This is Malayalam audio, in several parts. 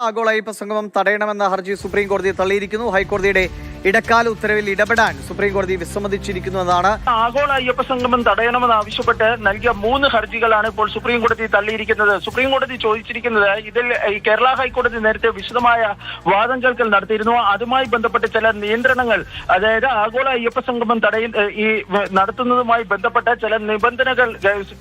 ആഗോള അയ്യപ്പ സംഗമം തടയണമെന്ന ഹർജി സുപ്രീം കോടതി തള്ളിയിരിക്കുന്നു. ഹൈക്കോടതിയുടെ ഇടക്കാല ഉത്തരവിൽ ഇടപെടാൻ സുപ്രീം കോടതി വിസമ്മതിച്ചിരിക്കുന്നതാണ്. ആഗോള അയ്യപ്പ സംഗമം തടയണമെന്ന് ആവശ്യപ്പെട്ട് നൽകിയ 3 ഹർജികളാണ് ഇപ്പോൾ സുപ്രീം കോടതി തള്ളിയിരിക്കുന്നത്. സുപ്രീം കോടതി ചോദിച്ചിരിക്കുന്നത് ഇതിൽ കേരള ഹൈക്കോടതി നേരത്തെ വിശദമായ വാദം കേൾക്കൽ നടത്തിയിരുന്നു. അതുമായി ബന്ധപ്പെട്ട് ചില നിയന്ത്രണങ്ങൾ, അതായത് ആഗോള അയ്യപ്പ സംഗമം നടത്തുന്നതുമായി ബന്ധപ്പെട്ട ചില നിബന്ധനകൾ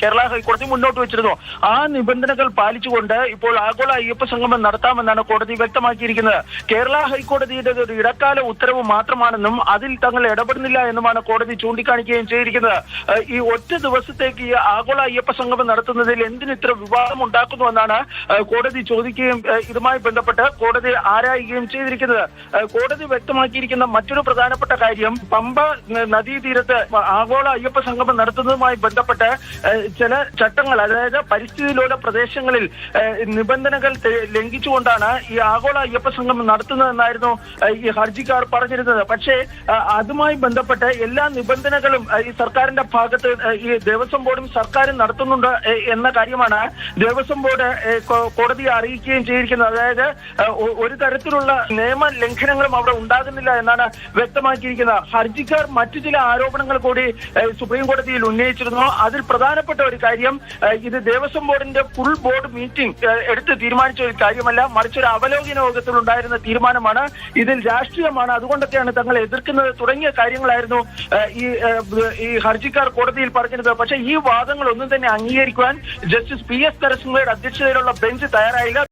കേരള ഹൈക്കോടതി മുന്നോട്ട് വെച്ചിരുന്നു. ആ നിബന്ധനകൾ പാലിച്ചുകൊണ്ട് ഇപ്പോൾ ആഗോള അയ്യപ്പ സംഗമം നടത്താമെന്നാണ് കോടതി വ്യക്തമാക്കിയിരിക്കുന്നത്. കേരള ഹൈക്കോടതിയുടെ ഒരു ഇടക്കാല ഉത്തരവ് മാത്രമാണെന്നും അതിൽ തങ്ങൾ ഇടപെടുന്നില്ല എന്നുമാണ് കോടതി ചൂണ്ടിക്കാണിക്കുകയും ചെയ്തിരിക്കുന്നത്. ഈ ഒറ്റ ദിവസത്തേക്ക് ഈ ആഗോള അയ്യപ്പ സംഗമം നടത്തുന്നതിൽ എന്തിന് ഇത്ര വിവാദം ഉണ്ടാക്കുന്നുവെന്നാണ് കോടതി ചോദിക്കുകയും ഇതുമായി ബന്ധപ്പെട്ട് കോടതി ആരായുകയും ചെയ്തിരിക്കുന്നത്. കോടതി വ്യക്തമാക്കിയിരിക്കുന്ന മറ്റൊരു പ്രധാനപ്പെട്ട കാര്യം, പമ്പ നദീതീരത്ത് ആഗോള അയ്യപ്പ സംഗമം നടത്തുന്നതുമായി ബന്ധപ്പെട്ട് ചില ചട്ടങ്ങൾ, അതായത് പരിസ്ഥിതി ലോല പ്രദേശങ്ങളിൽ നിബന്ധനകൾ ലംഘിച്ചുകൊണ്ടാണ് ഈ ആഗോള അയ്യപ്പ സംഗമം നടത്തുന്നതെന്നായിരുന്നു ഈ ഹർജിക്കാർ പറഞ്ഞിരുന്നത്. പക്ഷേ അതുമായി ബന്ധപ്പെട്ട് എല്ലാ നിബന്ധനകളും ഈ സർക്കാരിന്റെ ഭാഗത്ത് ഈ ദേവസ്വം ബോർഡും സർക്കാരും നടത്തുന്നുണ്ട് എന്ന കാര്യമാണ് ദേവസ്വം ബോർഡ് കോടതിയെ അറിയിക്കുകയും ചെയ്തിരിക്കുന്നത്. അതായത് ഒരു തരത്തിലുള്ള നിയമ ലംഘനങ്ങളും അവിടെ ഉണ്ടാകുന്നില്ല എന്നാണ് വ്യക്തമാക്കിയിരിക്കുന്നത്. ഹർജിക്കാർ മറ്റു ചില ആരോപണങ്ങൾ കൂടി സുപ്രീം കോടതിയിൽ ഉന്നയിച്ചിരുന്നു. അതിൽ പ്രധാനപ്പെട്ട ഒരു കാര്യം, ഇത് ദേവസ്വം ബോർഡിന്റെ ഫുൾ ബോർഡ് മീറ്റിംഗ് എടുത്ത് തീരുമാനിച്ച ഒരു കാര്യമല്ല, മറിച്ച് ഒരു അവലോകന യോഗത്തിൽ ഉണ്ടായിരുന്ന തീരുമാനമാണ്. ഇതിൽ രാഷ്ട്രീയമാണ്, അതുകൊണ്ടൊക്കെയാണ് തങ്ങൾ എതിർക്കുന്നത് തുടങ്ങിയ കാര്യങ്ങളായിരുന്നു ഈ ഹർജിക്കാർ കോടതിയിൽ പറഞ്ഞിരുന്നത്. പക്ഷേ ഈ വാദങ്ങൾ ഒന്നും തന്നെ അംഗീകരിക്കുവാൻ ജസ്റ്റിസ് PS നരസിംഹയുടെ അധ്യക്ഷതയിലുള്ള ബെഞ്ച് തയ്യാറായില്ല.